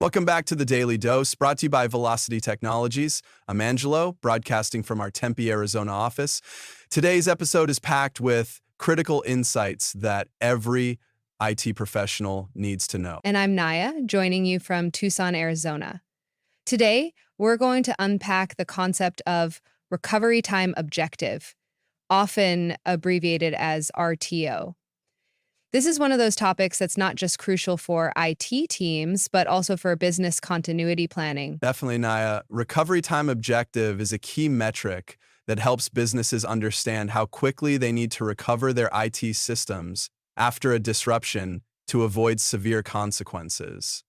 Welcome back to the Daily Dose, brought to you by Velocity Technologies. I'm Angelo, broadcasting from our Tempe, Arizona office. Today's episode is packed with critical insights that every IT professional needs to know. And I'm Nia, joining you from Tucson, Arizona. Today, we're going to unpack the concept of recovery time objective, often abbreviated as RTO. This is one of those topics that's not just crucial for IT teams, but also for business continuity planning. Definitely, Nia. Recovery time objective is a key metric that helps businesses understand how quickly they need to recover their IT systems after a disruption to avoid severe consequences.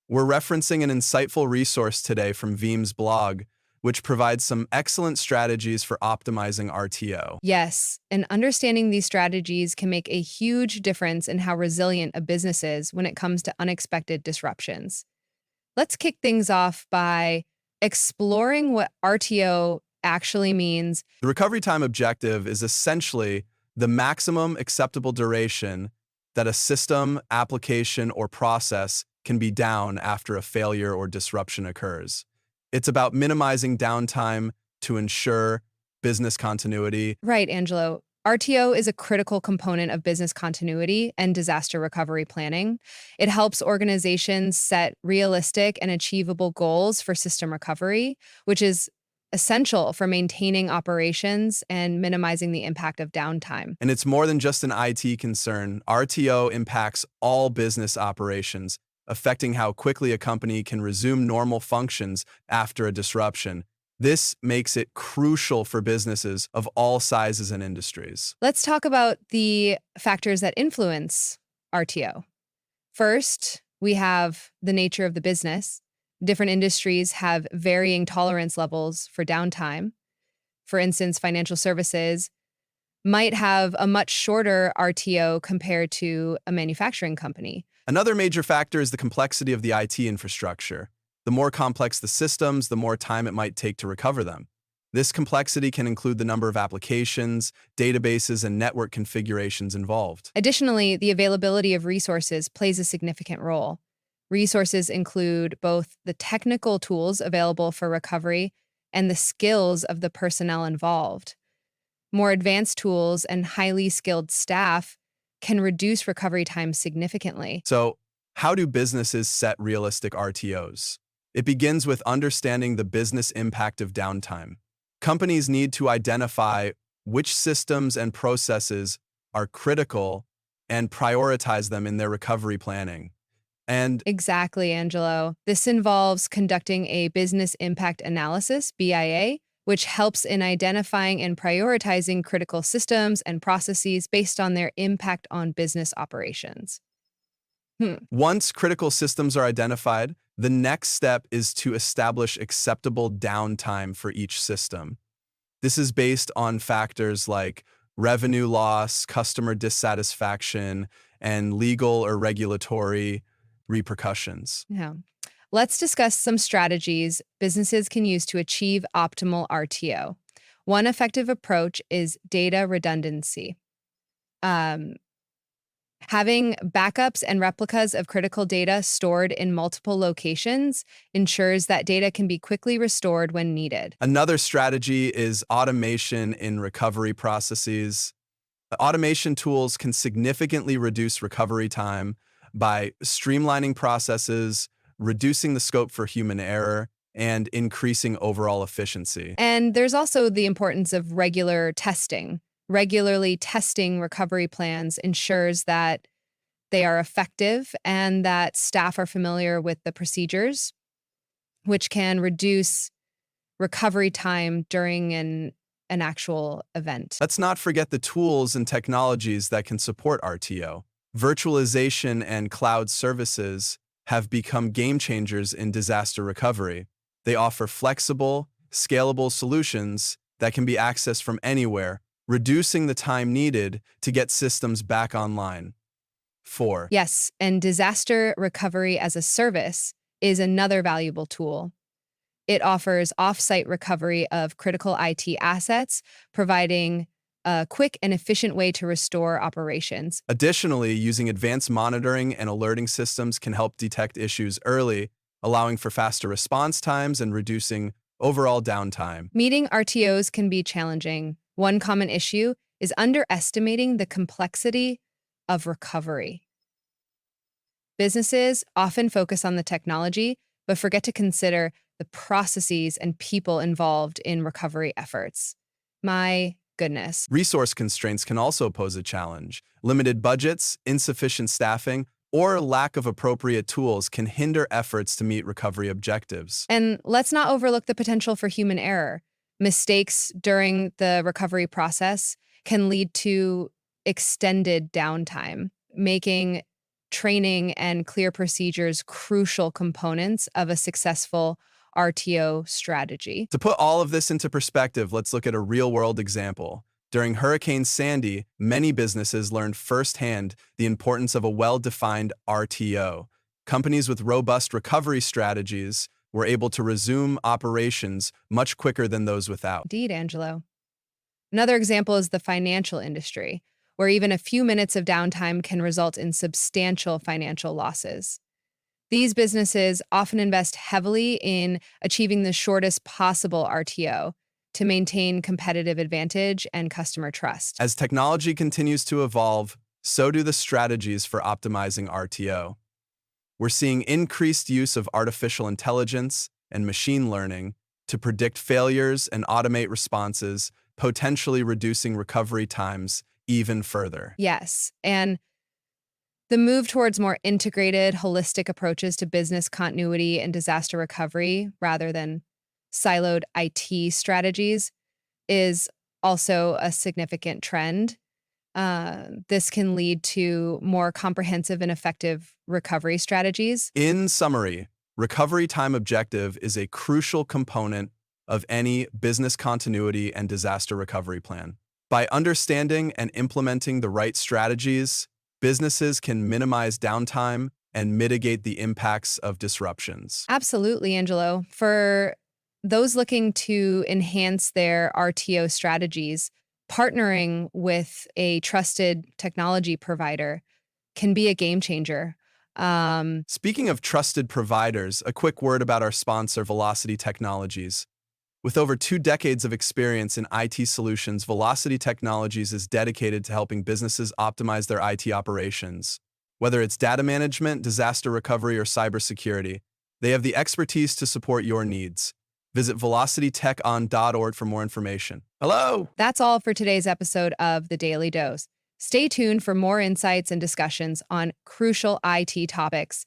We're referencing an insightful resource today from Veeam's blog, which provides some excellent strategies for optimizing RTO. Yes, and understanding these strategies can make a huge difference in how resilient a business is when it comes to unexpected disruptions. Let's kick things off by exploring what RTO actually means. The recovery time objective is essentially the maximum acceptable duration that a system, application, or process can be down after a failure or disruption occurs. It's about minimizing downtime to ensure business continuity. Right, Angelo. RTO is a critical component of business continuity and disaster recovery planning. It helps organizations set realistic and achievable goals for system recovery, which is essential for maintaining operations and minimizing the impact of downtime. And it's more than just an IT concern. RTO impacts all business operations, affecting how quickly a company can resume normal functions after a disruption. This makes it crucial for businesses of all sizes and industries. Let's talk about the factors that influence RTO. First, we have the nature of the business. Different industries have varying tolerance levels for downtime. For instance, financial services might have a much shorter RTO compared to a manufacturing company. Another major factor is the complexity of the IT infrastructure. The more complex the systems, the more time it might take to recover them. This complexity can include the number of applications, databases, and network configurations involved. Additionally, the availability of resources plays a significant role. Resources include both the technical tools available for recovery and the skills of the personnel involved. More advanced tools and highly skilled staff can reduce recovery time significantly. So, how do businesses set realistic RTOs? It begins with understanding the business impact of downtime. Companies need to identify which systems and processes are critical and prioritize them in their recovery planning. And Exactly, Angelo. This involves conducting a business impact analysis, BIA, which helps in identifying and prioritizing critical systems and processes based on their impact on business operations. once critical systems are identified, the next step is to establish acceptable downtime for each system. This is based on factors like revenue loss, customer dissatisfaction, and legal or regulatory repercussions. Yeah. Let's discuss some strategies businesses can use to achieve optimal RTO. One effective approach is data redundancy. Having backups and replicas of critical data stored in multiple locations ensures that data can be quickly restored when needed. Another strategy is automation in recovery processes. Automation tools can significantly reduce recovery time by streamlining processes, reducing the scope for human error, and increasing overall efficiency. And there's also the importance of regular testing. Regularly testing recovery plans ensures that they are effective and that staff are familiar with the procedures, which can reduce recovery time during an actual event. Let's not forget the tools and technologies that can support RTO. Virtualization and cloud services have become game changers in disaster recovery. They offer flexible, scalable solutions that can be accessed from anywhere, reducing the time needed to get systems back online. 4. Yes, and disaster recovery as a service is another valuable tool. It offers off-site recovery of critical IT assets, providing a quick and efficient way to restore operations. Additionally, using advanced monitoring and alerting systems can help detect issues early allowing for faster response times and reducing overall downtime. Meeting RTOs can be challenging. One common issue is underestimating the complexity of recovery. Businesses often focus on the technology, but forget to consider the processes and people involved in recovery efforts. My goodness. Resource constraints can also pose a challenge. Limited budgets, insufficient staffing, or lack of appropriate tools can hinder efforts to meet recovery objectives. And let's not overlook the potential for human error. Mistakes during the recovery process can lead to extended downtime, making training and clear procedures crucial components of a successful RTO strategy. To put all of this into perspective, let's look at a real-world example. During Hurricane Sandy, many businesses learned firsthand the importance of a well-defined RTO. Companies with robust recovery strategies were able to resume operations much quicker than those without. Indeed, Angelo. Another example is the financial industry, where even a few minutes of downtime can result in substantial financial losses. These businesses often invest heavily in achieving the shortest possible RTO to maintain competitive advantage and customer trust. As technology continues to evolve, so do the strategies for optimizing RTO. We're seeing increased use of artificial intelligence and machine learning to predict failures and automate responses, potentially reducing recovery times even further. Yes, and the move towards more integrated, holistic approaches to business continuity and disaster recovery rather than siloed IT strategies is also a significant trend. This can lead to more comprehensive and effective recovery strategies. In summary, recovery time objective is a crucial component of any business continuity and disaster recovery plan. By understanding and implementing the right strategies, businesses can minimize downtime and mitigate the impacts of disruptions. Absolutely, Angelo. For those looking to enhance their RTO strategies, partnering with a trusted technology provider can be a game changer. Speaking of trusted providers, a quick word about our sponsor, Velocity Technologies. With over 2 decades of experience in IT solutions, Velocity Technologies is dedicated to helping businesses optimize their IT operations. Whether it's data management, disaster recovery, or cybersecurity, they have the expertise to support your needs. Visit velocitytechon.org for more information. Hello! That's all for today's episode of The Daily Dose. Stay tuned for more insights and discussions on crucial IT topics.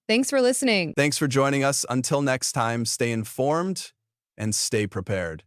Thanks for listening. Thanks for joining us. Until next time, stay informed and stay prepared.